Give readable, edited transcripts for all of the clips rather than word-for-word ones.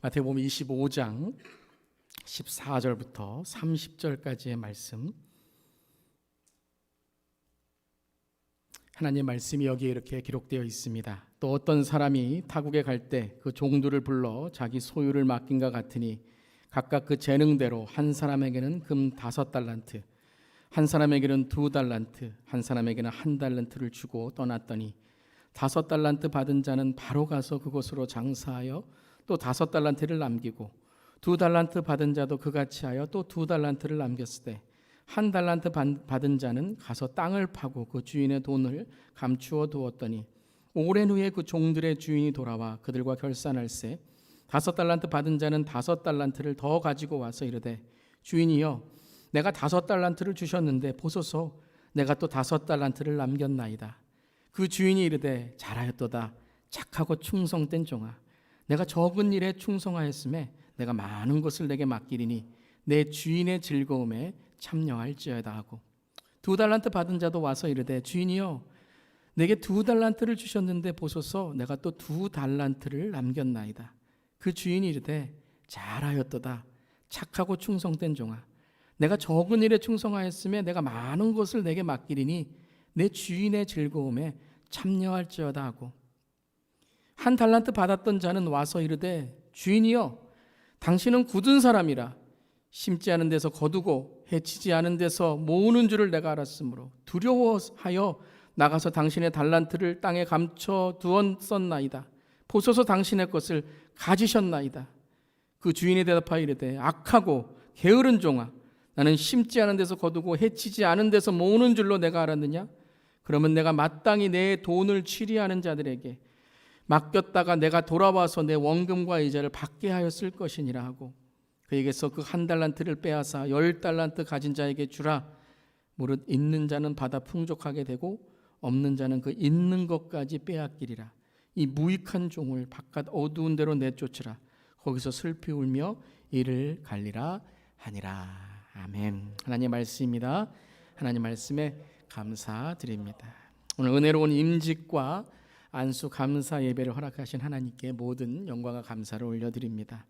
마태복음 25장 14절부터 30절까지의 말씀, 하나님의 말씀이 여기에 이렇게 기록되어 있습니다. 또 어떤 사람이 타국에 갈 때 그 종들을 불러 자기 소유를 맡긴과 같으니 각각 그 재능대로 한 사람에게는 금 5달란트, 한 사람에게는 2달란트, 한 사람에게는 1달란트를 주고 떠났더니 5달란트 받은 자는 바로 가서 그곳으로 장사하여 또 5달란트를 남기고 2달란트 받은 자도 그같이 하여 또 2달란트를 남겼을 때 1달란트 받은 자는 가서 땅을 파고 그 주인의 돈을 감추어 두었더니 오랜 후에 그 종들의 주인이 돌아와 그들과 결산할세 5달란트 받은 자는 5달란트를 더 가지고 와서 이르되 주인이여 내가 5달란트를 주셨는데 보소서 내가 또 5달란트를 남겼나이다. 그 주인이 이르되 잘하였도다 착하고 충성된 종아 내가 적은 일에 충성하였음에 내가 많은 것을 내게 맡기리니 내 주인의 즐거움에 참여할지어다 하고 2달란트 받은 자도 와서 이르되 주인이여 내게 2달란트를 주셨는데 보소서 내가 또 2달란트를 남겼나이다. 그 주인이 이르되 잘하였도다 착하고 충성된 종아 내가 적은 일에 충성하였음에 내가 많은 것을 내게 맡기리니 내 주인의 즐거움에 참여할지어다 하고 1달란트 받았던 자는 와서 이르되 주인이여 당신은 굳은 사람이라 심지 않은 데서 거두고 해치지 않은 데서 모으는 줄을 내가 알았으므로 두려워하여 나가서 당신의 달란트를 땅에 감춰 두었었나이다. 보소서 당신의 것을 가지셨나이다. 그 주인이 대답하여 이르되 악하고 게으른 종아 나는 심지 않은 데서 거두고 해치지 않은 데서 모으는 줄로 내가 알았느냐? 그러면 내가 마땅히 내 돈을 취리하는 자들에게 맡겼다가 내가 돌아와서 내 원금과 이자를 받게 하였을 것이니라 하고 그에게서 그 1달란트를 빼앗아 10달란트 가진 자에게 주라. 무릇 있는 자는 받아 풍족하게 되고 없는 자는 그 있는 것까지 빼앗기리라. 이 무익한 종을 바깥 어두운 데로 내쫓으라. 거기서 슬피 울며 이를 갈리라 하니라. 아멘. 하나님의 말씀입니다. 하나님 말씀에 감사드립니다. 오늘 은혜로운 임직과 안수 감사 예배를 허락하신 하나님께 모든 영광과 감사를 올려드립니다.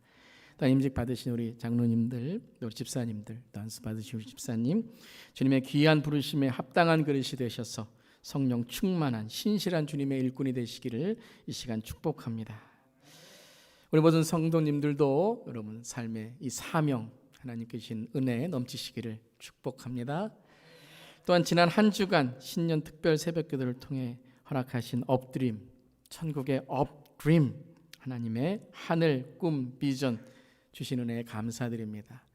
또 임직 받으신 우리 장로님들, 우리 집사님들, 또 안수 받으신 우리 집사님, 주님의 귀한 부르심에 합당한 그릇이 되셔서 성령 충만한 신실한 주님의 일꾼이 되시기를 이 시간 축복합니다. 우리 모든 성도님들도 여러분 삶의 이 사명, 하나님께 주신 은혜 넘치시기를 축복합니다. 또한 지난 한 주간 신년 특별 새벽기도를 통해 허락하신 업드림, 천국의 업드림, 하나님의 하늘, 꿈, 비전 주신 은혜에 감사드립니다.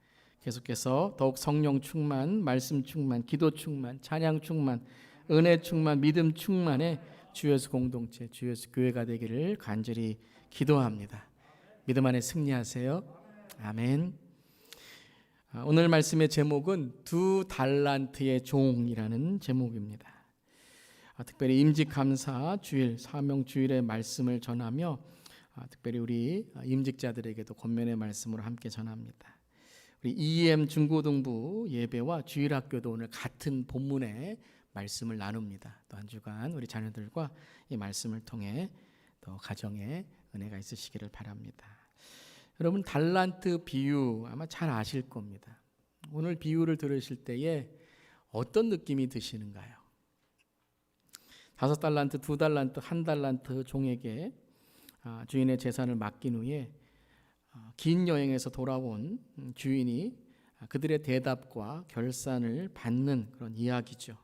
계속해서 더욱 성령 충만, 말씀 충만, 기도 충만, 찬양 충만, 은혜 충만, 믿음 충만의 주 예수 공동체, 주 예수 교회가 되기를 간절히 기도합니다. 믿음 안에 승리하세요. 아멘. 오늘 말씀의 제목은 2달란트의 종이라는 제목입니다. 특별히 임직감사 주일, 사명 주일의 말씀을 전하며 특별히 우리 임직자들에게도 권면의 말씀으로 함께 전합니다. 우리 EM 중고등부 예배와 주일학교도 오늘 같은 본문의 말씀을 나눕니다. 또 한 주간 우리 자녀들과 이 말씀을 통해 또 가정에 은혜가 있으시기를 바랍니다. 여러분 달란트 비유 아마 잘 아실 겁니다. 오늘 비유를 들으실 때에 어떤 느낌이 드시는가요? 5달란트, 2달란트, 1달란트 종에게 주인의 재산을 맡긴 후에 긴 여행에서 돌아온 주인이 그들의 대답과 결산을 받는 그런 이야기죠.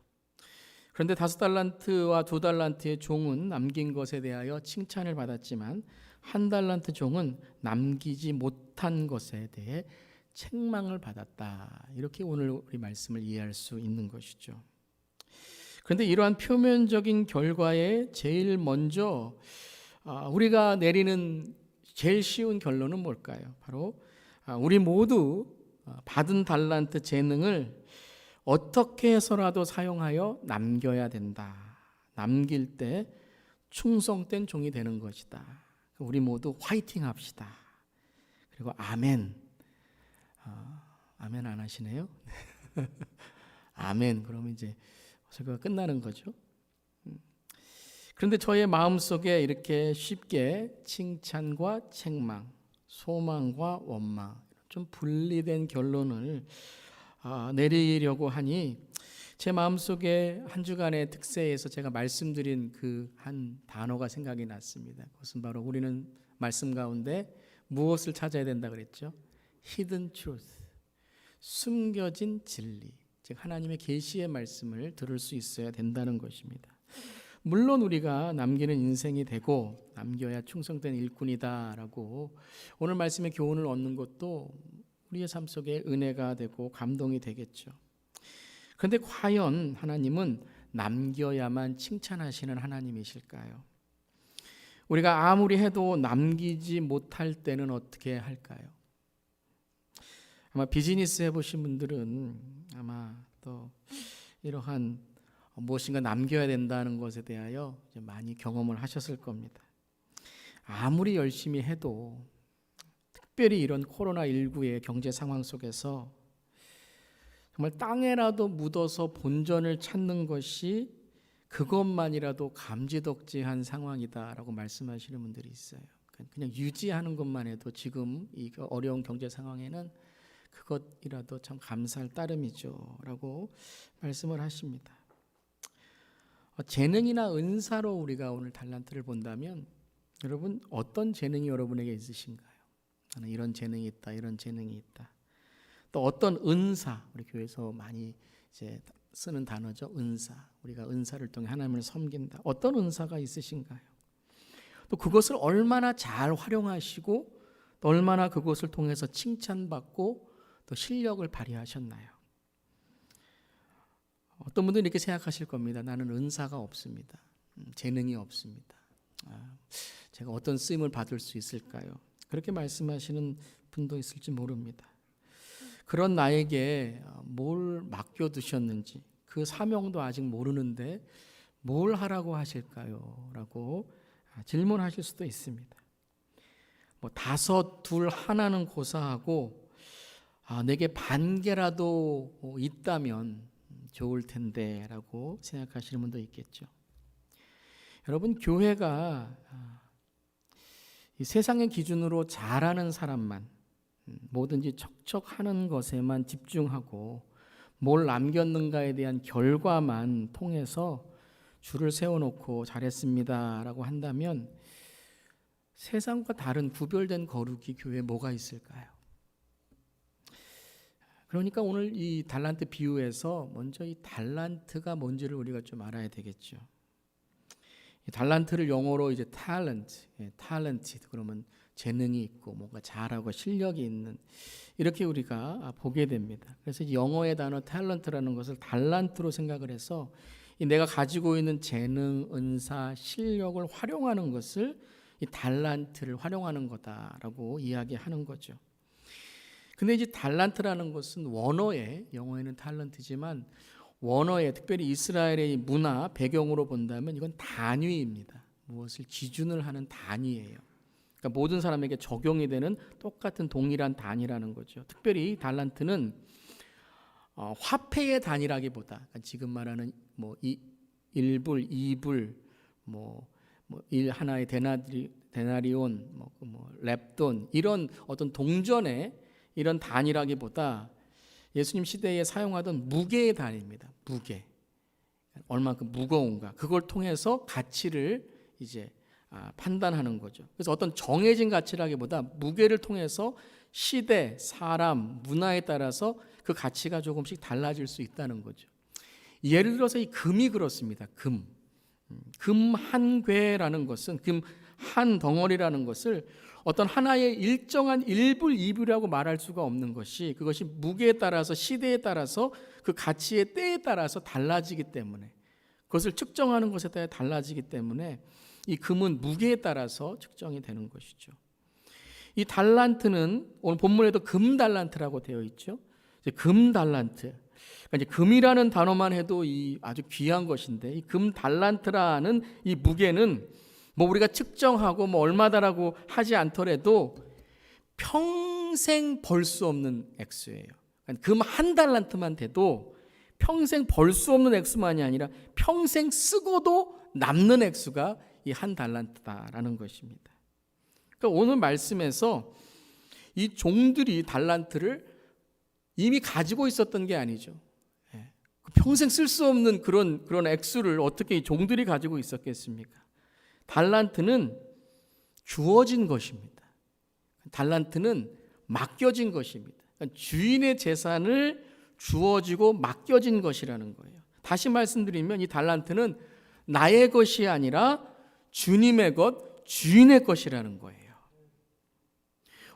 그런데 5달란트와 2달란트의 종은 남긴 것에 대하여 칭찬을 받았지만 1달란트 종은 남기지 못한 것에 대해 책망을 받았다. 이렇게 오늘 우리 말씀을 이해할 수 있는 것이죠. 그런데 이러한 표면적인 결과에 제일 먼저 우리가 내리는 제일 쉬운 결론은 뭘까요? 바로 우리 모두 받은 달란트 재능을 어떻게 해서라도 사용하여 남겨야 된다. 남길 때 충성된 종이 되는 것이다. 우리 모두 화이팅 합시다. 그리고 아멘. 아멘 안 하시네요? 아멘. 그러면 이제 설교가 끝나는 거죠. 그런데 저의 마음속에 이렇게 쉽게 칭찬과 책망, 소망과 원망, 좀 분리된 결론을 내리려고 하니 제 마음속에 한 주간의 특세에서 제가 말씀드린 그 한 단어가 생각이 났습니다. 그것은 바로 우리는 말씀 가운데 무엇을 찾아야 된다 그랬죠? Hidden truth, 숨겨진 진리, 즉 하나님의 계시의 말씀을 들을 수 있어야 된다는 것입니다. 물론 우리가 남기는 인생이 되고 남겨야 충성된 일꾼이다라고 오늘 말씀의 교훈을 얻는 것도 우리의 삶 속에 은혜가 되고 감동이 되겠죠. 그런데 과연 하나님은 남겨야만 칭찬하시는 하나님이실까요? 우리가 아무리 해도 남기지 못할 때는 어떻게 할까요? 아마 비즈니스 해보신 분들은 아마 또 이러한 무엇인가 남겨야 된다는 것에 대하여 많이 경험을 하셨을 겁니다. 아무리 열심히 해도 특별히 이런 코로나19의 경제 상황 속에서 정말 땅에라도 묻어서 본전을 찾는 것이 그것만이라도 감지덕지한 상황이다라고 말씀하시는 분들이 있어요. 그냥 유지하는 것만 해도 지금 이 어려운 경제 상황에는 그것이라도 참 감사할 따름이죠 라고 말씀을 하십니다. 재능이나 은사로 우리가 오늘 달란트를 본다면 여러분 어떤 재능이 여러분에게 있으신가요? 나는 이런 재능이 있다, 이런 재능이 있다. 또 어떤 은사, 우리 교회에서 많이 이제 쓰는 단어죠. 은사. 우리가 은사를 통해 하나님을 섬긴다. 어떤 은사가 있으신가요? 또 그것을 얼마나 잘 활용하시고 또 얼마나 그것을 통해서 칭찬받고 또 실력을 발휘하셨나요? 어떤 분들은 이렇게 생각하실 겁니다. 나는 은사가 없습니다. 재능이 없습니다. 제가 어떤 쓰임을 받을 수 있을까요? 그렇게 말씀하시는 분도 있을지 모릅니다. 그런 나에게 뭘 맡겨두셨는지 그 사명도 아직 모르는데 뭘 하라고 하실까요? 라고 질문하실 수도 있습니다. 5, 2, 1는 고사하고 내게 반 개라도 있다면 좋을 텐데 라고 생각하시는 분도 있겠죠. 여러분 교회가 이 세상의 기준으로 잘하는 사람만 뭐든지 척척하는 것에만 집중하고 뭘 남겼는가에 대한 결과만 통해서 줄을 세워놓고 잘했습니다 라고 한다면 세상과 다른 구별된 거룩이 교회에 뭐가 있을까요? 그러니까 오늘 이 달란트 비유에서 먼저 이 달란트가 뭔지를 우리가 좀 알아야 되겠죠. 이 달란트를 영어로 이제 탤런트, 그러면 재능이 있고 뭔가 잘하고 실력이 있는 이렇게 우리가 보게 됩니다. 그래서 영어의 단어 탤런트라는 것을 달란트로 생각을 해서 이 내가 가지고 있는 재능, 은사, 실력을 활용하는 것을 이 달란트를 활용하는 거다라고 이야기하는 거죠. 근데 이제 달란트라는 것은 원어에 영어에는 탤런트지만 원어에 특별히 이스라엘의 문화 배경으로 본다면 이건 단위입니다. 무엇을 기준을 하는 단위예요. 그러니까 모든 사람에게 적용이 되는 똑같은 동일한 단위라는 거죠. 특별히 달란트는 화폐의 단위라기보다 그러니까 지금 말하는 뭐 1불, 2불, 하나의 데나리온, 렙돈 이런 어떤 동전의 이런 단위라기보다 예수님 시대에 사용하던 무게의 단위입니다. 무게. 얼마큼 무거운가. 그걸 통해서 가치를 이제 판단하는 거죠. 그래서 어떤 정해진 가치라기보다 무게를 통해서 시대, 사람, 문화에 따라서 그 가치가 조금씩 달라질 수 있다는 거죠. 예를 들어서 이 금이 그렇습니다. 금 한 괴라는 것은 금 한 덩어리라는 것을 어떤 하나의 일정한 1불, 2불이라고 말할 수가 없는 것이 그것이 무게에 따라서 시대에 따라서 그 가치의 때에 따라서 달라지기 때문에 그것을 측정하는 것에 따라 달라지기 때문에 이 금은 무게에 따라서 측정이 되는 것이죠. 이 달란트는 오늘 본문에도 금 달란트라고 되어 있죠. 금 달란트. 그러니까 이제 금이라는 단어만 해도 이 아주 귀한 것인데 이 금 달란트라는 이 무게는 뭐 우리가 측정하고 뭐 얼마다라고 하지 않더라도 평생 벌 수 없는 액수예요. 그러니까 금 한 달란트만 돼도 평생 벌 수 없는 액수만이 아니라 평생 쓰고도 남는 액수가 이 한 달란트다라는 것입니다. 그러니까 오늘 말씀에서 이 종들이 달란트를 이미 가지고 있었던 게 아니죠. 평생 쓸 수 없는 그런 액수를 어떻게 이 종들이 가지고 있었겠습니까? 달란트는 주어진 것입니다. 달란트는 맡겨진 것입니다. 그러니까 주인의 재산을 주어지고 맡겨진 것이라는 거예요. 다시 말씀드리면 이 달란트는 나의 것이 아니라 주님의 것, 주인의 것이라는 거예요.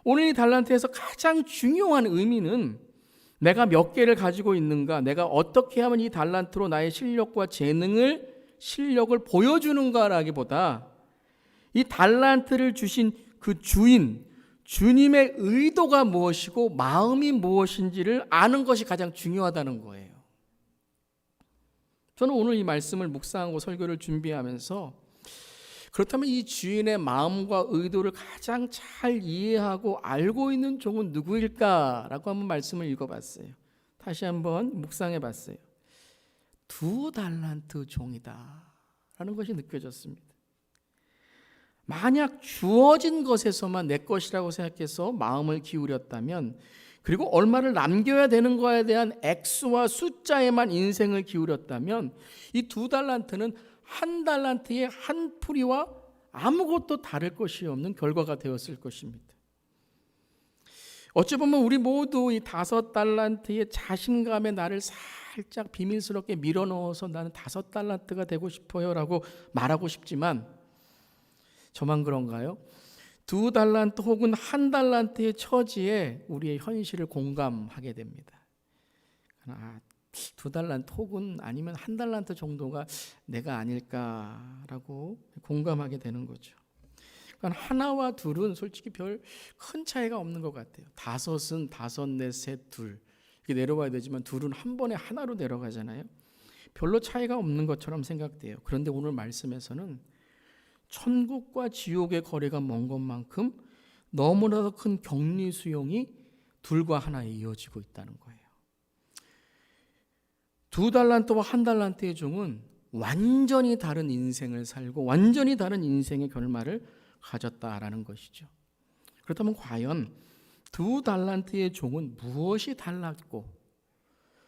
오늘 이 달란트에서 가장 중요한 의미는 내가 몇 개를 가지고 있는가, 내가 어떻게 하면 이 달란트로 나의 실력과 실력을 보여주는가라기보다 이 달란트를 주신 그 주님의 의도가 무엇이고 마음이 무엇인지를 아는 것이 가장 중요하다는 거예요. 저는 오늘 이 말씀을 묵상하고 설교를 준비하면서 그렇다면 이 주인의 마음과 의도를 가장 잘 이해하고 알고 있는 종은 누구일까라고 한번 말씀을 읽어봤어요. 다시 한번 묵상해봤어요. 2달란트 종이다 라는 것이 느껴졌습니다. 만약 주어진 것에서만 내 것이라고 생각해서 마음을 기울였다면, 그리고 얼마를 남겨야 되는 거에 대한 액수와 숫자에만 인생을 기울였다면 이 2달란트는 1달란트의 한 풀이와 아무것도 다를 것이 없는 결과가 되었을 것입니다. 어찌 보면 우리 모두 이 5달란트의 자신감에 나를 살짝 비밀스럽게 밀어넣어서 나는 5달란트가 되고 싶어요 라고 말하고 싶지만 저만 그런가요? 2달란트 혹은 1달란트의 처지에 우리의 현실을 공감하게 됩니다. 2달란트 혹은 아니면 1달란트 정도가 내가 아닐까라고 공감하게 되는 거죠. 그러니까 하나와 둘은 솔직히 별 큰 차이가 없는 것 같아요. 5은 5, 4, 셋, 둘 이렇게 내려와야 되지만 둘은 한 번에 하나로 내려가잖아요. 별로 차이가 없는 것처럼 생각돼요. 그런데 오늘 말씀에서는 천국과 지옥의 거리가 먼 것만큼 너무나도 큰 격리 수용이 둘과 하나에 이어지고 있다는 거예요. 2달란트와 1달란트의 종은 완전히 다른 인생을 살고 완전히 다른 인생의 결말을 가졌다라는 것이죠. 그렇다면 과연 2달란트의 종은 무엇이 달랐고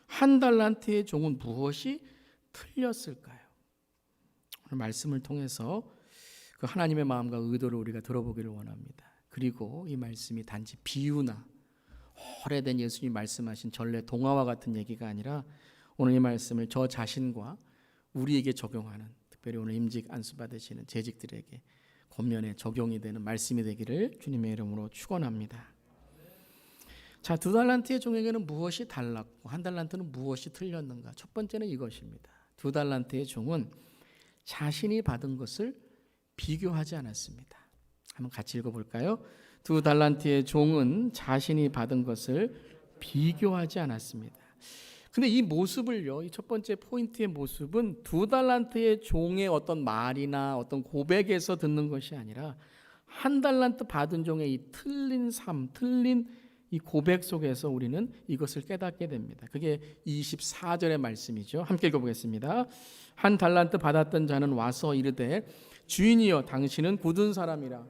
1달란트의 종은 무엇이 틀렸을까요? 오늘 말씀을 통해서 그 하나님의 마음과 의도를 우리가 들어보기를 원합니다. 그리고 이 말씀이 단지 비유나 오래된 예수님 말씀하신 전래 동화와 같은 얘기가 아니라 오늘 이 말씀을 저 자신과 우리에게 적용하는, 특별히 오늘 임직 안수 받으시는 재직들에게 권면에 적용이 되는 말씀이 되기를 주님의 이름으로 축원합니다. 자, 2달란트의 종에게는 무엇이 달랐고 1달란트는 무엇이 틀렸는가? 첫 번째는 이것입니다. 2달란트의 종은 자신이 받은 것을 비교하지 않았습니다. 한번 같이 읽어볼까요? 2달란트의 종은 자신이 받은 것을 비교하지 않았습니다. 근데 이 모습을요, 이 첫 번째 포인트의 모습은 2달란트의 종의 어떤 말이나 어떤 고백에서 듣는 것이 아니라 1달란트 받은 종의 이 틀린 삶, 틀린 이 고백 속에서 우리는 이것을 깨닫게 됩니다. 그게 24절의 말씀이죠. 함께 읽어보겠습니다. 1달란트 받았던 자는 와서 이르되 주인이여 당신은 굳은 사람이라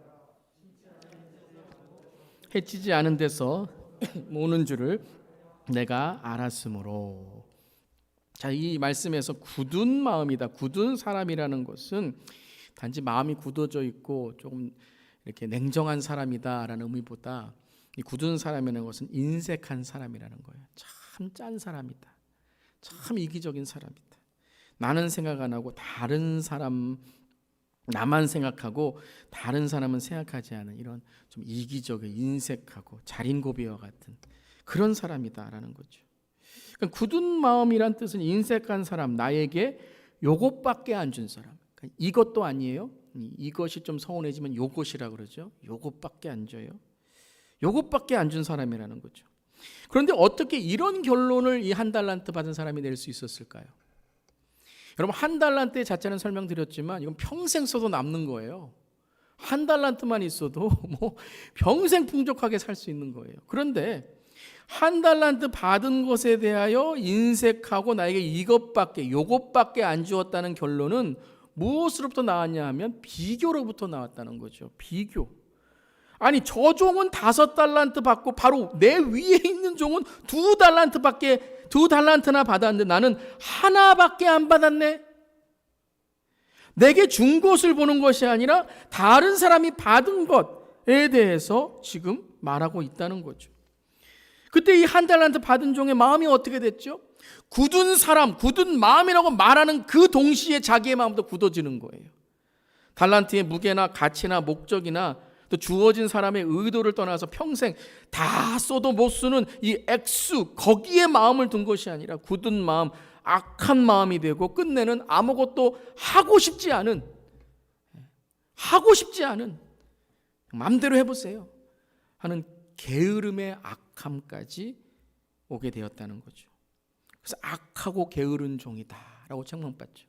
해치지 않은 데서 모는 줄을 내가 알았으므로. 자, 이 말씀에서 굳은 마음이다, 굳은 사람이라는 것은 단지 마음이 굳어져 있고 조금 이렇게 냉정한 사람이다라는 의미보다 이 굳은 사람이라는 것은 인색한 사람이라는 거예요. 참 짠 사람이다, 참 이기적인 사람이다. 나는 생각 안 하고 다른 사람, 나만 생각하고 다른 사람은 생각하지 않은 이런 좀 이기적인, 인색하고 자린고비와 같은 그런 사람이다라는 거죠. 그러니까 굳은 마음이란 뜻은 인색한 사람, 나에게 요것밖에 안 준 사람. 그러니까 이것도 아니에요. 이것이 좀 서운해지면 요것이라 그러죠. 요것밖에 안 줘요. 요것밖에 안 준 사람이라는 거죠. 그런데 어떻게 이런 결론을 이 1달란트 받은 사람이 낼 수 있었을까요? 여러분, 1달란트의 자체는 설명드렸지만 이건 평생 써도 남는 거예요. 1달란트만 있어도 뭐 평생 풍족하게 살 수 있는 거예요. 그런데 1달란트 받은 것에 대하여 인색하고 나에게 요것밖에 안 주었다는 결론은 무엇으로부터 나왔냐 하면 비교로부터 나왔다는 거죠. 비교. 아니 저 종은 5달란트 받고 바로 내 위에 있는 종은 2달란트나 받았는데 나는 하나밖에 안 받았네. 내게 준 것을 보는 것이 아니라 다른 사람이 받은 것에 대해서 지금 말하고 있다는 거죠. 그때 이 1달란트 받은 종의 마음이 어떻게 됐죠? 굳은 사람, 굳은 마음이라고 말하는 그 동시에 자기의 마음도 굳어지는 거예요. 달란트의 무게나 가치나 목적이나 또 주어진 사람의 의도를 떠나서 평생 다 써도 못 쓰는 이 액수, 거기에 마음을 둔 것이 아니라 굳은 마음, 악한 마음이 되고 끝내는 아무것도 하고 싶지 않은 마음대로 해보세요 하는 게으름의 악함까지 오게 되었다는 거죠. 그래서 악하고 게으른 종이다라고 책망받죠.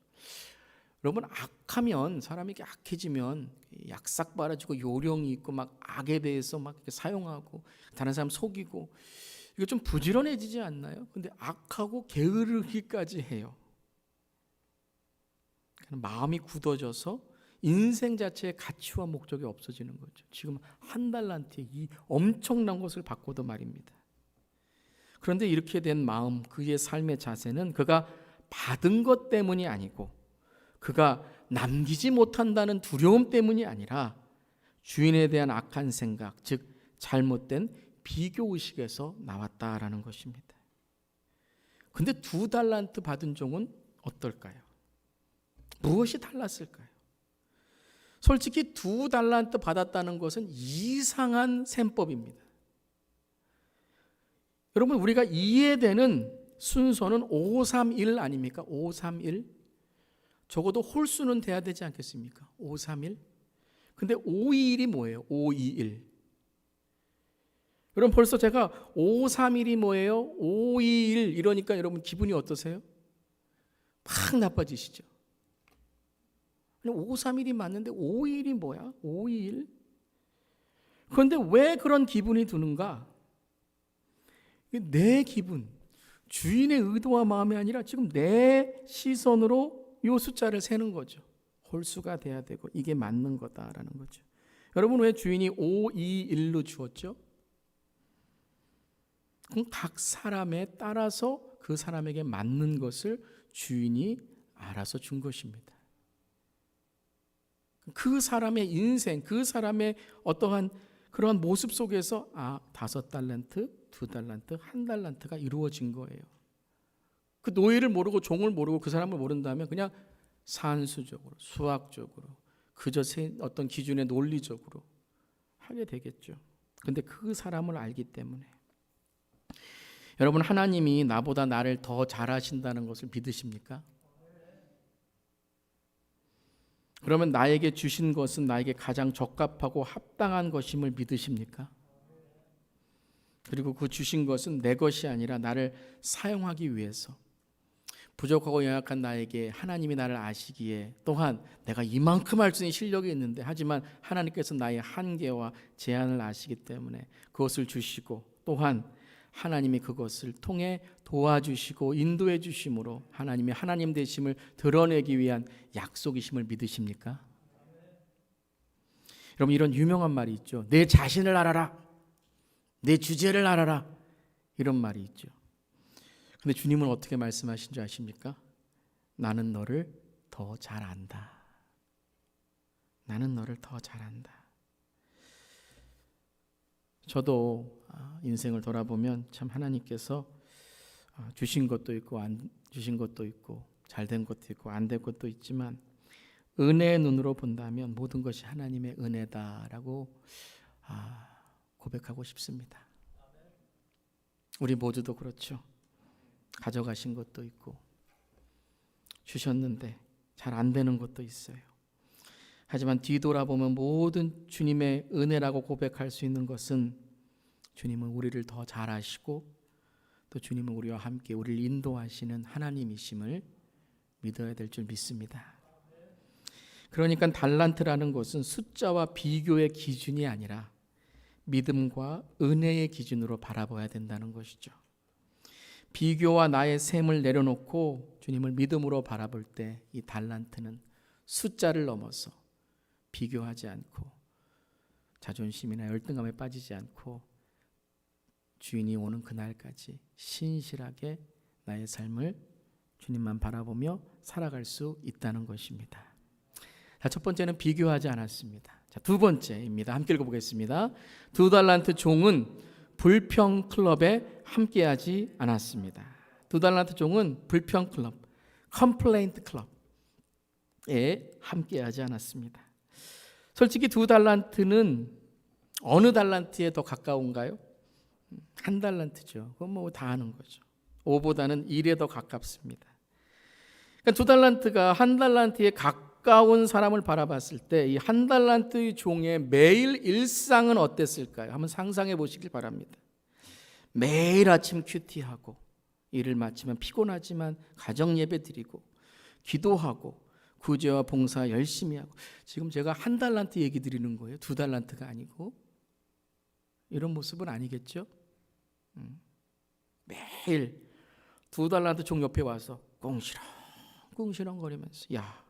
여러분, 악하면 사람이 악해지면 약삭빠라지고 요령이 있고 막 악에 대해서 막 사용하고 다른 사람 속이고 이거 좀 부지런해지지 않나요? 근데 악하고 게으르기까지 해요. 마음이 굳어져서 인생 자체의 가치와 목적이 없어지는 거죠. 지금 1달란트에 이 엄청난 것을 받고도 말입니다. 그런데 이렇게 된 마음, 그의 삶의 자세는 그가 받은 것 때문이 아니고 그가 남기지 못한다는 두려움 때문이 아니라 주인에 대한 악한 생각, 즉 잘못된 비교의식에서 나왔다라는 것입니다. 근데 2달란트 받은 종은 어떨까요? 무엇이 달랐을까요? 솔직히 2달란트 받았다는 것은 이상한 셈법입니다. 여러분, 우리가 이해되는 순서는 531 아닙니까? 531. 적어도 홀수는 돼야 되지 않겠습니까? 531. 근데 521이 뭐예요? 521. 여러분, 벌써 제가 531이 뭐예요? 521 이러니까 여러분 기분이 어떠세요? 막 나빠지시죠? 531이 맞는데 521이 뭐야? 521? 그런데 왜 그런 기분이 드는가? 내 기분, 주인의 의도와 마음이 아니라 지금 내 시선으로 이 숫자를 세는 거죠. 홀수가 돼야 되고 이게 맞는 거다라는 거죠. 여러분, 왜 주인이 521로 주었죠? 그럼 각 사람에 따라서 그 사람에게 맞는 것을 주인이 알아서 준 것입니다. 그 사람의 인생, 그 사람의 어떠한 그러한 모습 속에서 5달란트, 2달란트, 1달란트가 이루어진 거예요. 그 노예를 모르고 종을 모르고 그 사람을 모른다면 그냥 산수적으로, 수학적으로, 그저 어떤 기준의 논리적으로 하게 되겠죠. 그런데 그 사람을 알기 때문에. 여러분, 하나님이 나보다 나를 더 잘하신다는 것을 믿으십니까? 그러면 나에게 주신 것은 나에게 가장 적합하고 합당한 것임을 믿으십니까? 그리고 그 주신 것은 내 것이 아니라 나를 사용하기 위해서 부족하고 연약한 나에게 하나님이 나를 아시기에 또한 내가 이만큼 할 수 있는 실력이 있는데 하지만 하나님께서 나의 한계와 제한을 아시기 때문에 그것을 주시고 또한 하나님이 그것을 통해 도와주시고 인도해 주심으로 하나님이 하나님 되심을 드러내기 위한 약속이심을 믿으십니까? 여러분, 이런 유명한 말이 있죠. 내 자신을 알아라. 내 주제를 알아라. 이런 말이 있죠. 근데 주님은 어떻게 말씀하신 줄 아십니까? 나는 너를 더 잘 안다. 나는 너를 더 잘 안다. 저도 인생을 돌아보면 참 하나님께서 주신 것도 있고 안 주신 것도 있고 잘된 것도 있고 안 된 것도 있지만 은혜의 눈으로 본다면 모든 것이 하나님의 은혜다라고 고백하고 싶습니다. 우리 모두도 그렇죠. 가져가신 것도 있고 주셨는데 잘 안 되는 것도 있어요. 하지만 뒤돌아보면 모든 주님의 은혜라고 고백할 수 있는 것은 주님은 우리를 더 잘 아시고 또 주님은 우리와 함께 우리를 인도하시는 하나님이심을 믿어야 될 줄 믿습니다. 그러니까 달란트라는 것은 숫자와 비교의 기준이 아니라 믿음과 은혜의 기준으로 바라봐야 된다는 것이죠. 비교와 나의 셈을 내려놓고 주님을 믿음으로 바라볼 때 이 달란트는 숫자를 넘어서 비교하지 않고 자존심이나 열등감에 빠지지 않고 주인이 오는 그날까지 신실하게 나의 삶을 주님만 바라보며 살아갈 수 있다는 것입니다. 자, 첫 번째는 비교하지 않았습니다. 자, 두 번째입니다. 함께 읽어보겠습니다. 2달란트 종은 불평 클럽에 함께하지 않았습니다. 2달란트 종은 불평 클럽, 컴플레인트 클럽에 함께하지 않았습니다. 솔직히 2달란트는 어느 달란트에 더 가까운가요? 1달란트죠. 그건 뭐 다 아는 거죠. 5보다는 1에 더 가깝습니다. 그러니까 2달란트가 1달란트에 가까운 사람을 바라봤을 때 이 1달란트의 종의 매일 일상은 어땠을까요? 한번 상상해 보시길 바랍니다. 매일 아침 큐티하고 일을 마치면 피곤하지만 가정 예배 드리고 기도하고 구제와 봉사 열심히 하고, 지금 제가 1달란트 얘기 드리는 거예요. 2달란트가 아니고. 이런 모습은 아니겠죠? 매일 2달란트 종 옆에 와서 꿍시렁거리면서, 야,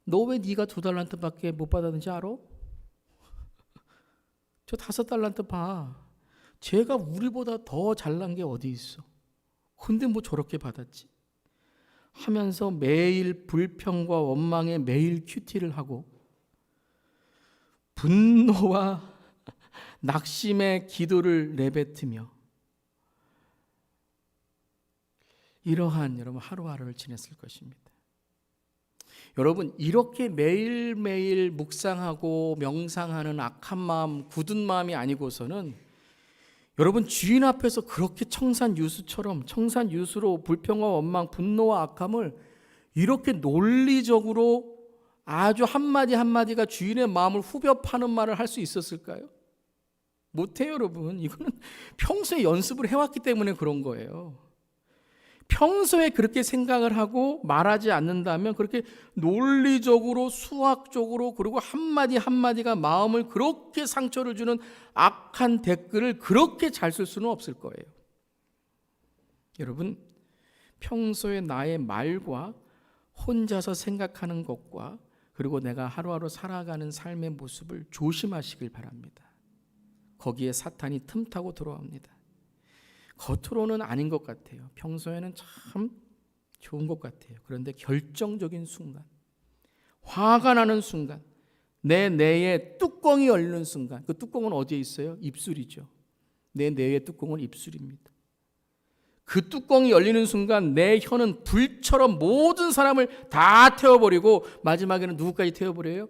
너 왜 네가 2달란트밖에 못 받았는지 알아? 저 5달란트 봐. 쟤가 우리보다 더 잘난 게 어디 있어? 근데 뭐 저렇게 받았지? 하면서 매일 불평과 원망에 매일 큐티를 하고 분노와 낙심의 기도를 내뱉으며 이러한 여러분 하루하루를 지냈을 것입니다. 여러분, 이렇게 매일매일 묵상하고 명상하는 악한 마음, 굳은 마음이 아니고서는 여러분 주인 앞에서 그렇게 청산유수처럼 청산유수로 불평과 원망, 분노와 악함을 이렇게 논리적으로 아주 한마디 한마디가 주인의 마음을 후벼 파는 말을 할 수 있었을까요? 못해요, 여러분. 이거는 평소에 연습을 해왔기 때문에 그런 거예요. 평소에 그렇게 생각을 하고 말하지 않는다면 그렇게 논리적으로 수학적으로 그리고 한마디 한마디가 마음을 그렇게 상처를 주는 악한 댓글을 그렇게 잘 쓸 수는 없을 거예요. 여러분, 평소에 나의 말과 혼자서 생각하는 것과 그리고 내가 하루하루 살아가는 삶의 모습을 조심하시길 바랍니다. 거기에 사탄이 틈타고 들어옵니다. 겉으로는 아닌 것 같아요. 평소에는 참 좋은 것 같아요. 그런데 결정적인 순간, 화가 나는 순간, 내 뇌에 뚜껑이 열리는 순간, 그 뚜껑은 어디에 있어요? 입술이죠. 내 뇌의 뚜껑은 입술입니다. 그 뚜껑이 열리는 순간 내 혀는 불처럼 모든 사람을 다 태워버리고 마지막에는 누구까지 태워버려요?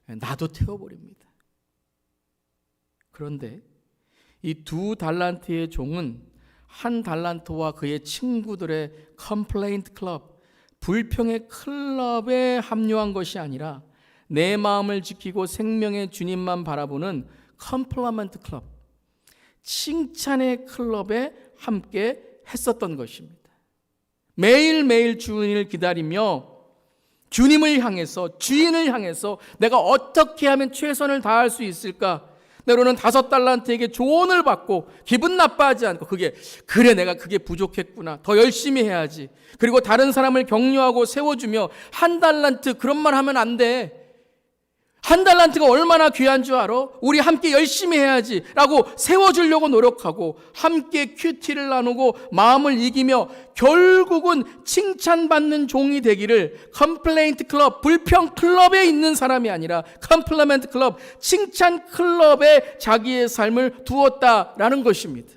나도 태워버립니다. 그런데 이 2달란트의 종은 1달란트와 그의 친구들의 컴플레인트 클럽, 불평의 클럽에 합류한 것이 아니라 내 마음을 지키고 생명의 주님만 바라보는 컴플리먼트 클럽, 칭찬의 클럽에 함께 했었던 것입니다. 매일매일 주인을 기다리며 주님을 향해서, 주인을 향해서 내가 어떻게 하면 최선을 다할 수 있을까? 때로는 5달란트에게 조언을 받고 기분 나빠하지 않고 그래 내가 그게 부족했구나, 더 열심히 해야지, 그리고 다른 사람을 격려하고 세워주며 1달란트 그런 말 하면 안 돼, 1달란트가 얼마나 귀한 줄 알아? 우리 함께 열심히 해야지 라고 세워주려고 노력하고 함께 큐티를 나누고 마음을 이기며 결국은 칭찬받는 종이 되기를, 컴플레인트 클럽, 불평 클럽에 있는 사람이 아니라 컴플리먼트 클럽, 칭찬 클럽에 자기의 삶을 두었다라는 것입니다.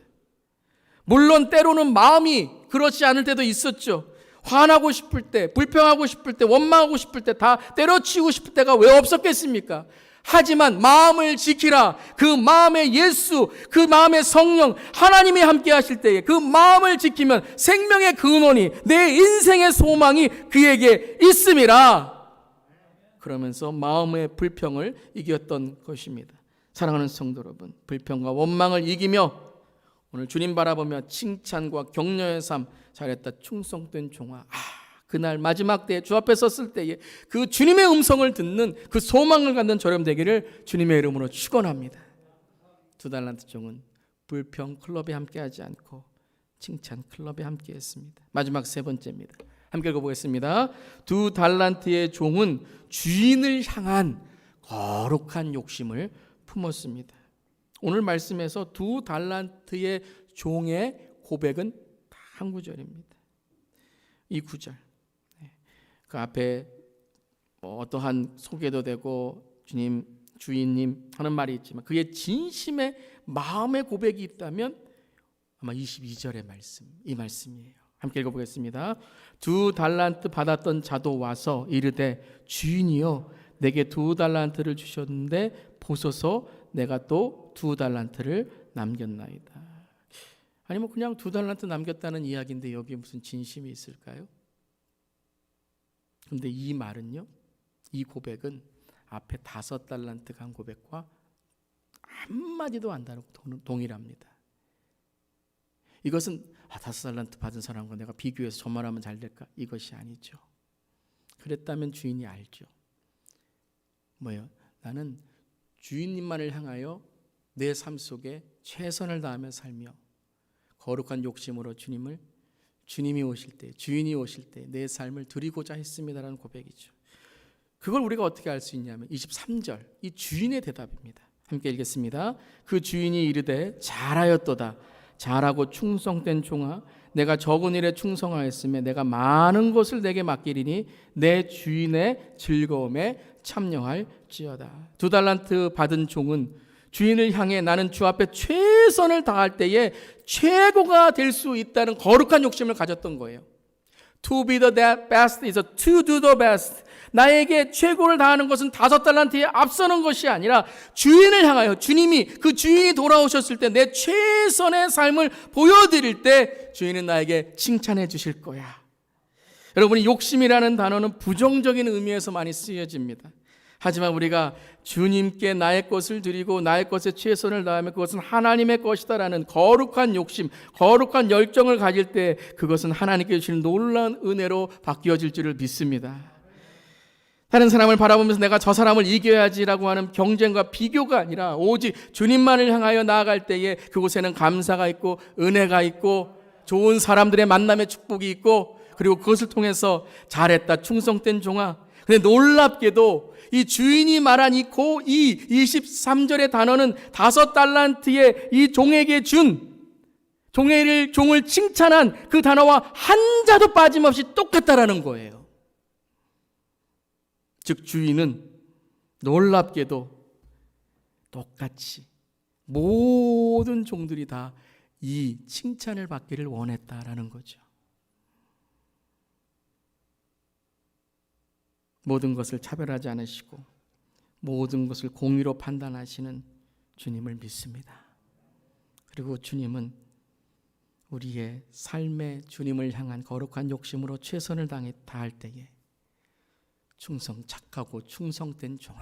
물론 때로는 마음이 그렇지 않을 때도 있었죠. 화나고 싶을 때, 불평하고 싶을 때, 원망하고 싶을 때, 다 때려치우고 싶을 때가 왜 없었겠습니까? 하지만 마음을 지키라. 그 마음의 예수, 그 마음의 성령, 하나님이 함께 하실 때에 그 마음을 지키면 생명의 근원이, 내 인생의 소망이 그에게 있음이라. 그러면서 마음의 불평을 이겼던 것입니다. 사랑하는 성도 여러분, 불평과 원망을 이기며 오늘 주님 바라보며 칭찬과 격려의 삶, 잘했다 충성된 종아, 그날 마지막 때에 주 앞에 섰을 때에 그 주님의 음성을 듣는 그 소망을 갖는 저렴 되기를 주님의 이름으로 축원합니다. 2달란트 종은 불평 클럽에 함께하지 않고 칭찬 클럽에 함께했습니다. 마지막 세 번째입니다. 함께 읽어보겠습니다. 2달란트의 종은 주인을 향한 거룩한 욕심을 품었습니다. 오늘 말씀에서 2달란트의 종의 고백은 다 한 구절입니다. 이 구절, 그 앞에 어떠한 소개도 되고 주인님 하는 말이 있지만 그의 진심의 마음의 고백이 있다면 아마 22절의 말씀, 이 말씀이에요. 함께 읽어보겠습니다. 2달란트 받았던 자도 와서 이르되 주인이여 내게 2달란트를 주셨는데 보소서 내가 또 2달란트를 남겼나이다. 아니 그냥 2달란트 남겼다는 이야기인데 여기에 무슨 진심이 있을까요? 그런데 이 말은요, 이 고백은 앞에 5달란트 간 고백과 한마디도 안 다르고 동일합니다. 이것은 5달란트 받은 사람과 내가 비교해서 저 말하면 잘 될까? 이것이 아니죠. 그랬다면 주인이 알죠. 뭐예요? 나는 주인님만을 향하여 내 삶 속에 최선을 다하며 살며 거룩한 욕심으로 주님이 오실 때, 주인이 오실 때 내 삶을 드리고자 했습니다라는 고백이죠. 그걸 우리가 어떻게 알 수 있냐면 23절, 이 주인의 대답입니다. 함께 읽겠습니다. 그 주인이 이르되 잘하였도다. 잘하고 충성된 종아, 내가 적은 일에 충성하였으며 내가 많은 것을 내게 맡기리니 내 주인의 즐거움에 참여할지어다. 2달란트 받은 종은 주인을 향해 나는 주 앞에 최선을 다할 때에 최고가 될 수 있다는 거룩한 욕심을 가졌던 거예요. To be the best is to do the best. 나에게 최고를 다하는 것은 5달란트에 앞서는 것이 아니라 주인을 향하여 주님이 그 주인이 돌아오셨을 때 내 최선의 삶을 보여드릴 때 주인은 나에게 칭찬해 주실 거야. 여러분이 욕심이라는 단어는 부정적인 의미에서 많이 쓰여집니다. 하지만 우리가 주님께 나의 것을 드리고 나의 것에 최선을 다하면 그것은 하나님의 것이다라는 거룩한 욕심, 거룩한 열정을 가질 때 그것은 하나님께 주시는 놀라운 은혜로 바뀌어질 줄을 믿습니다. 다른 사람을 바라보면서 내가 저 사람을 이겨야지라고 하는 경쟁과 비교가 아니라 오직 주님만을 향하여 나아갈 때에 그곳에는 감사가 있고 은혜가 있고 좋은 사람들의 만남의 축복이 있고 그리고 그것을 통해서 잘했다 충성된 종아. 근데 놀랍게도 이 주인이 말한 이 23절의 단어는 5달란트의 이 종에게 준 종을 칭찬한 그 단어와 한 자도 빠짐없이 똑같다라는 거예요. 즉 주인은 놀랍게도 똑같이 모든 종들이 다 이 칭찬을 받기를 원했다라는 거죠. 모든 것을 차별하지 않으시고 모든 것을 공의로 판단하시는 주님을 믿습니다. 그리고 주님은 우리의 삶의 주님을 향한 거룩한 욕심으로 최선을 다할 때에 착하고 충성된 종아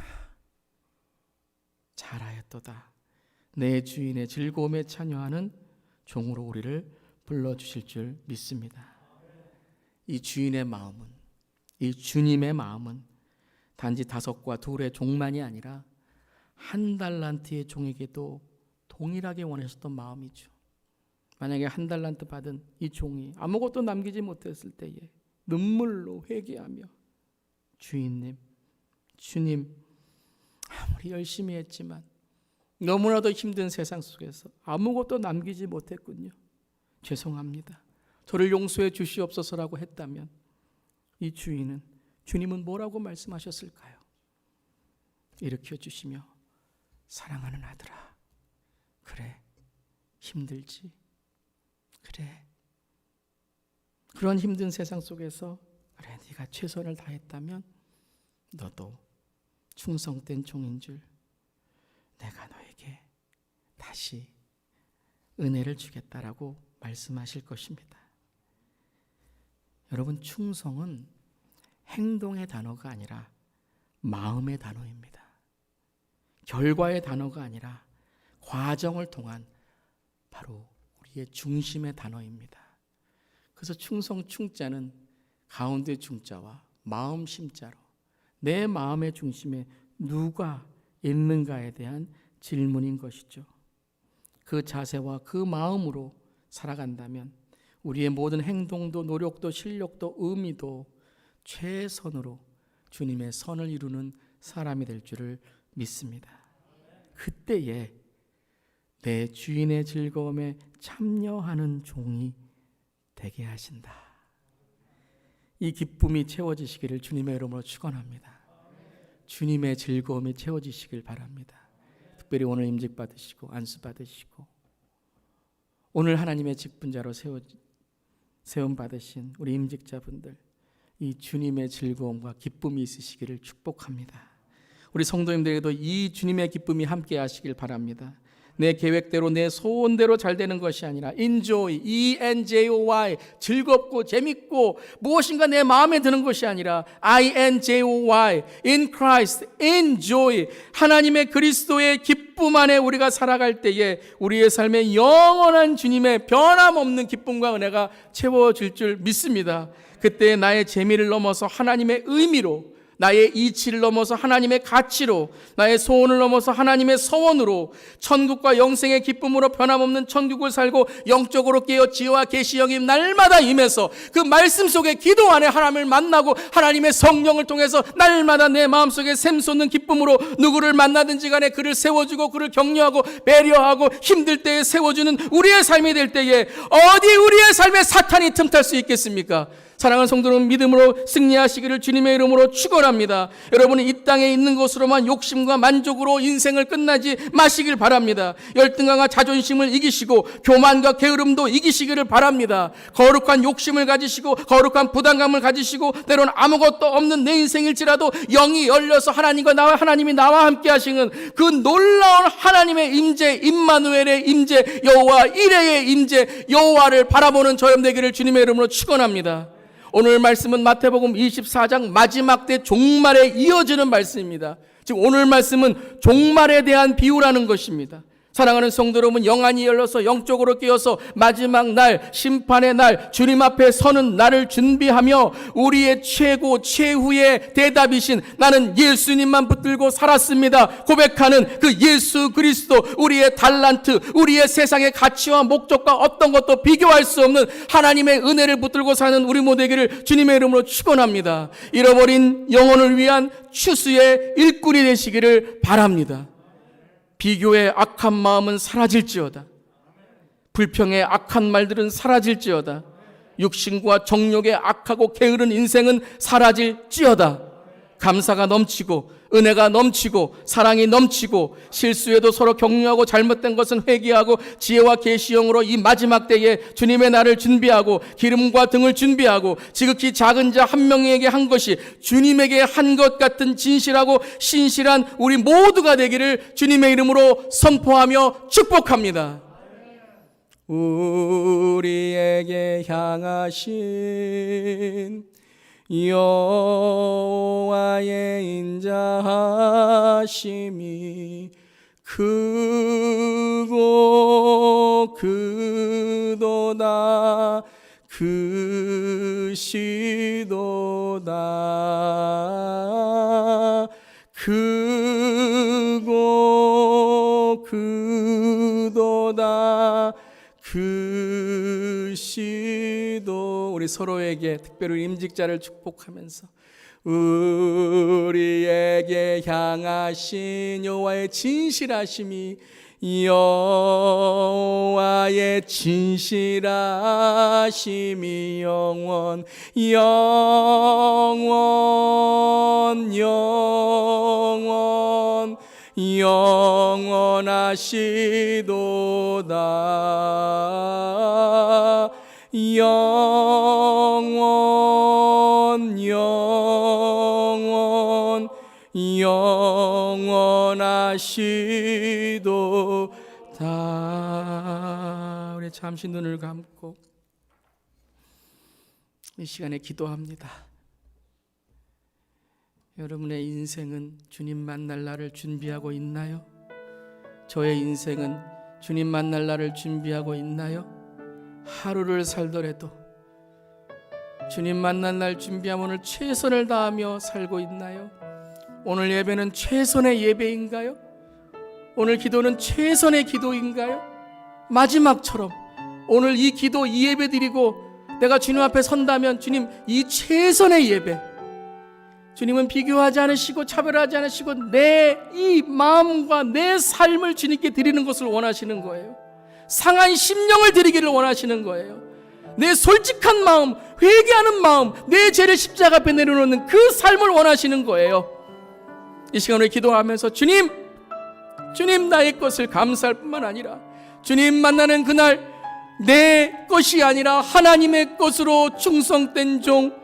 잘하였도다. 내 주인의 즐거움에 참여하는 종으로 우리를 불러주실 줄 믿습니다. 이 주인의 마음은, 이 주님의 마음은 단지 5과 2의 종만이 아니라 1달란트의 종에게도 동일하게 원하셨던 마음이죠. 만약에 1달란트 받은 이 종이 아무것도 남기지 못했을 때에 눈물로 회개하며 주님 아무리 열심히 했지만 너무나도 힘든 세상 속에서 아무것도 남기지 못했군요. 죄송합니다. 저를 용서해 주시옵소서라고 했다면 이 주님은 뭐라고 말씀하셨을까요? 일으켜 주시며 사랑하는 아들아, 그래 힘들지, 그래 그런 힘든 세상 속에서 그래 네가 최선을 다했다면 너도 충성된 종인 줄 내가 너에게 다시 은혜를 주겠다라고 말씀하실 것입니다. 여러분, 충성은 행동의 단어가 아니라 마음의 단어입니다. 결과의 단어가 아니라 과정을 통한 바로 우리의 중심의 단어입니다. 그래서 충성 충자는 가운데 중자와 마음 심자로 내 마음의 중심에 누가 있는가에 대한 질문인 것이죠. 그 자세와 그 마음으로 살아간다면 우리의 모든 행동도 노력도 실력도 의미도 최선으로 주님의 선을 이루는 사람이 될 줄을 믿습니다. 그때에 내 주인의 즐거움에 참여하는 종이 되게 하신다. 이 기쁨이 채워지시기를 주님의 이름으로 축원합니다. 주님의 즐거움이 채워지시길 바랍니다. 특별히 오늘 임직 받으시고 안수 받으시고 오늘 하나님의 직분자로 세움 받으신 우리 임직자분들, 이 주님의 즐거움과 기쁨이 있으시기를 축복합니다. 우리 성도님들에게도 이 주님의 기쁨이 함께 하시길 바랍니다. 내 계획대로 내 소원대로 잘 되는 것이 아니라 enjoy, E-N-J-O-Y, 즐겁고 재밌고 무엇인가 내 마음에 드는 것이 아니라 I-N-J-O-Y, in Christ, enjoy, 하나님의 그리스도의 기쁨 안에 우리가 살아갈 때에 우리의 삶에 영원한 주님의 변함없는 기쁨과 은혜가 채워질 줄 믿습니다. 그때 나의 재미를 넘어서 하나님의 의미로, 나의 이치를 넘어서 하나님의 가치로, 나의 소원을 넘어서 하나님의 서원으로 천국과 영생의 기쁨으로 변함없는 천국을 살고 영적으로 깨어 지혜와 계시 영이 날마다 임해서 그 말씀 속에 기도 안에 하나님을 만나고 하나님의 성령을 통해서 날마다 내 마음속에 샘솟는 기쁨으로 누구를 만나든지 간에 그를 세워주고 그를 격려하고 배려하고 힘들 때에 세워주는 우리의 삶이 될 때에 어디 우리의 삶에 사탄이 틈탈 수 있겠습니까? 사랑하는 성도는 믿음으로 승리하시기를 주님의 이름으로 축원합니다. 여러분이 이 땅에 있는 것으로만 욕심과 만족으로 인생을 끝나지 마시길 바랍니다. 열등감과 자존심을 이기시고 교만과 게으름도 이기시기를 바랍니다. 거룩한 욕심을 가지시고 거룩한 부담감을 가지시고 때로는 아무것도 없는 내 인생일지라도 영이 열려서 하나님이 나와 함께 하시는 그 놀라운 하나님의 임재, 임마누엘의 임재, 여호와 이레의 임재, 여호와를 바라보는 저염 되기를 주님의 이름으로 축원합니다. 오늘 말씀은 마태복음 24장 마지막 때 종말에 이어지는 말씀입니다. 지금 오늘 말씀은 종말에 대한 비유라는 것입니다. 사랑하는 성도 여러분, 영안이 열려서 영적으로 깨어서 마지막 날, 심판의 날, 주님 앞에 서는 날을 준비하며 우리의 최고 최후의 대답이신 나는 예수님만 붙들고 살았습니다 고백하는 그 예수 그리스도, 우리의 달란트, 우리의 세상의 가치와 목적과 어떤 것도 비교할 수 없는 하나님의 은혜를 붙들고 사는 우리 모두 되기를 주님의 이름으로 축원합니다. 잃어버린 영혼을 위한 추수의 일꾼이 되시기를 바랍니다. 비교의 악한 마음은 사라질지어다. 불평의 악한 말들은 사라질지어다. 육신과 정욕의 악하고 게으른 인생은 사라질지어다. 감사가 넘치고 은혜가 넘치고 사랑이 넘치고 실수에도 서로 격려하고 잘못된 것은 회개하고 지혜와 계시형으로 이 마지막 때에 주님의 날을 준비하고 기름과 등을 준비하고 지극히 작은 자 한 명에게 한 것이 주님에게 한 것 같은 진실하고 신실한 우리 모두가 되기를 주님의 이름으로 선포하며 축복합니다. 우리에게 향하신 여호와의 인자하심이 크고 크도다 크시도다 크고 크도다 크시도. 우리 서로에게 특별히 임직자를 축복하면서 우리에게 향하신 여호와의 진실하심이 여호와의 진실하심이 영원 영원하시도다. 영원하시도다. 우리 잠시 눈을 감고 이 시간에 기도합니다. 여러분의 인생은 주님 만날 날을 준비하고 있나요? 저의 인생은 주님 만날 날을 준비하고 있나요? 하루를 살더라도 주님 만날 날 준비하면 오늘 최선을 다하며 살고 있나요? 오늘 예배는 최선의 예배인가요? 오늘 기도는 최선의 기도인가요? 마지막처럼 오늘 이 기도, 이 예배 드리고 내가 주님 앞에 선다면 주님 이 최선의 예배, 주님은 비교하지 않으시고 차별하지 않으시고 내 이 마음과 내 삶을 주님께 드리는 것을 원하시는 거예요. 상한 심령을 드리기를 원하시는 거예요. 내 솔직한 마음, 회개하는 마음, 내 죄를 십자가 앞에 내려놓는 그 삶을 원하시는 거예요. 이 시간에 기도하면서 주님 나의 것을 감사할 뿐만 아니라 주님 만나는 그날 내 것이 아니라 하나님의 것으로 충성된 종,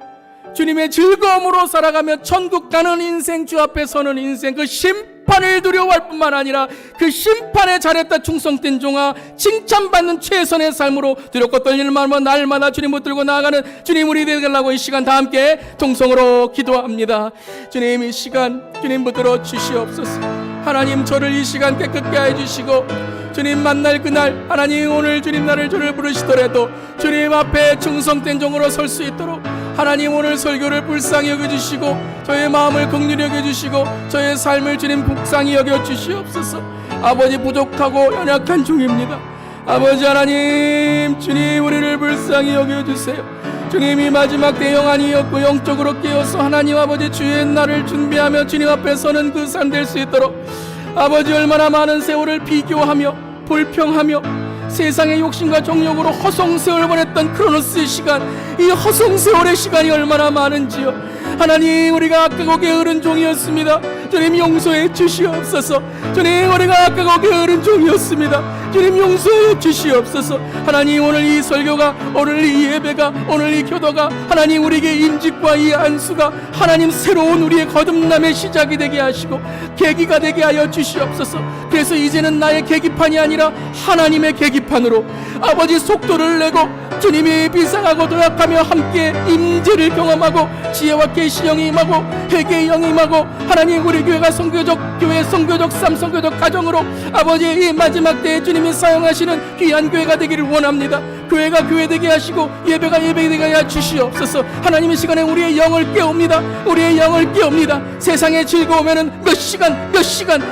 주님의 즐거움으로 살아가며 천국 가는 인생, 주 앞에 서는 인생, 그 심판을 두려워할 뿐만 아니라 그 심판에 잘했다 충성된 종아, 칭찬받는 최선의 삶으로 두렵고 떨리는 마음으로 날마다 주님 붙들고 나아가는 주님 우리 되달라고 이 시간 다 함께 통성으로 기도합니다. 주님 이 시간 주님 붙들어 주시옵소서. 하나님 저를 이 시간 깨끗게 해주시고 주님 만날 그날 하나님 오늘 주님 나를 저를 부르시더라도 주님 앞에 충성된 종으로 설 수 있도록 하나님 오늘 설교를 불쌍히 여겨주시고 저의 마음을 긍휼히 여겨주시고 저의 삶을 주님 불쌍히 여겨주시옵소서. 아버지 부족하고 연약한 종입니다. 아버지 하나님 주님 우리를 불쌍히 여겨주세요. 주님이 마지막 때 영안이었고 영적으로 깨어서 하나님 아버지 주의 날을 준비하며 주님 앞에 서는 그 삶 될 수 있도록 아버지 얼마나 많은 세월을 비교하며 불평하며 세상의 욕심과 정욕으로 허송세월 보냈던 크로노스의 시간, 이 허송세월의 시간이 얼마나 많은지요. 하나님 우리가 악하고 게으른 종이었습니다. 주님 용서해 주시옵소서. 주님 우리가 악하고 게으른 종이었습니다. 주님 용서해 주시옵소서. 하나님 오늘 이 설교가, 오늘 이 예배가, 오늘 이 교도가 하나님 우리에게 임직과 이 안수가 하나님 새로운 우리의 거듭남의 시작이 되게 하시고 계기가 되게 하여 주시옵소서. 그래서 이제는 나의 계기판이 아니라 하나님의 계기판으로 아버지 속도를 내고 주님이 비상하고 도약하며 함께 임재를 경험하고 지혜와 계시 영이 임하고 회개의 영이 임하고 하나님 우리 교회가 선교적 교회, 선교적 삶, 선교적 가정으로 아버지 이 마지막 때에 주님이 사용하시는 귀한 교회가 되기를 원합니다. 교회가 교회 되게 하시고 예배가 예배 되게 하여 주시옵소서. 하나님 이 시간에 우리의 영을 깨웁니다. 우리의 영을 깨웁니다. 세상에 즐거우면은 몇 시간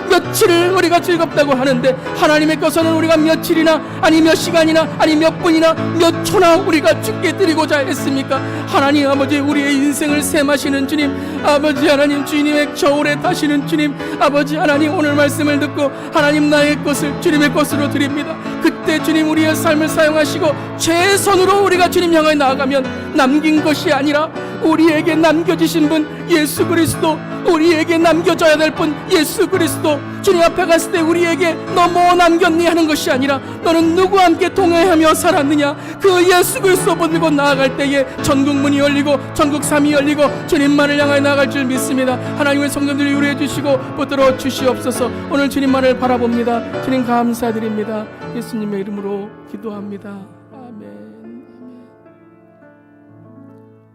며칠을 우리가 즐겁다고 하는데 하나님의 것은 우리가 며칠이나 아니 몇 시간이나 아니 몇 분이나 몇 초나 우리가 주께 드리고자 했습니까? 하나님 아버지 우리의 인생을 셈하시는 주님, 아버지 하나님 주님의 저울에 타시는 주님, 아버지 하나님 오늘 말씀을 듣고 하나님 나의 것을 주님의 것으로 드립니다. 그때 주님 우리의 삶을 사용하시고 최선으로 우리가 주님 향해 나아가면 남긴 것이 아니라 우리에게 남겨주신 분 예수 그리스도, 우리에게 남겨져야 될 분 예수 그리스도, 주님 앞에 갔을 때 우리에게 너 뭐 남겼니 하는 것이 아니라 너는 누구와 함께 동행하며 살았느냐, 그 예수 그리스도 붙들고 나아갈 때에 천국 문이 열리고 천국 삶이 열리고 주님만을 향하여 나아갈 줄 믿습니다. 하나님의 성도들이 위로해 주시고 붙들어 주시옵소서. 오늘 주님만을 바라봅니다. 주님 감사드립니다. 예수님의 이름으로 기도합니다. 아멘.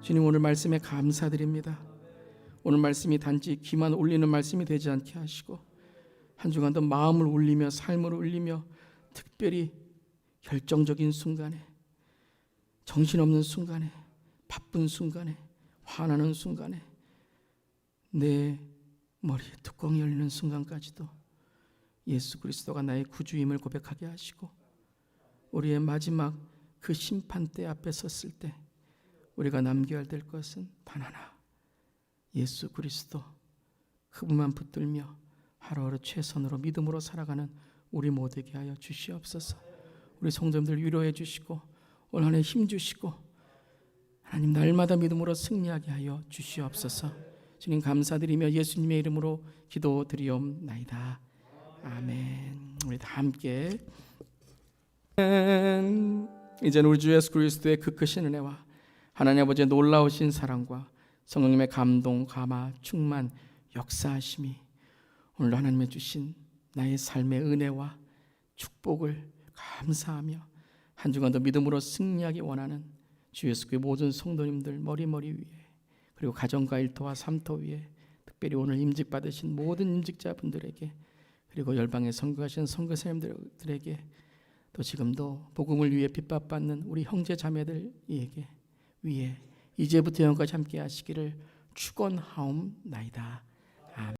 주님 오늘 말씀에 감사드립니다. 오늘 말씀이 단지 귀만 울리는 말씀이 되지 않게 하시고 한 주간도 마음을 울리며 삶을 울리며 특별히 결정적인 순간에, 정신없는 순간에, 바쁜 순간에, 화나는 순간에, 내 머리에 뚜껑이 열리는 순간까지도 예수 그리스도가 나의 구주임을 고백하게 하시고 우리의 마지막 그 심판대 앞에 섰을 때 우리가 남겨야 될 것은 단 하나, 예수 그리스도 그분만 붙들며 하루하루 최선으로 믿음으로 살아가는 우리 모두에게 하여 주시옵소서. 우리 성도님들 위로해 주시고 올 한 해 힘 주시고 하나님 날마다 믿음으로 승리하게 하여 주시옵소서. 주님 감사드리며 예수님의 이름으로 기도드리옵나이다. 아멘. 우리 다 함께 이제는 우리 주 예수 그리스도의 그 크신 은혜와 하나님 아버지의 놀라우신 사랑과 성령님의 감동, 감화, 충만, 역사하심이 오늘도 하나님의 주신 나의 삶의 은혜와 축복을 감사하며 한 주간도 믿음으로 승리하기 원하는 주 예수의 모든 성도님들 머리 위에, 그리고 가정과 일터와 삶터 위에, 특별히 오늘 임직받으신 모든 임직자분들에게, 그리고 열방에 선교하신 선교사님들에게, 또 지금도 복음을 위해 핍박받는 우리 형제 자매들에게 위에 이제부터 영까지 함께 하시기를 축원하옵나이다.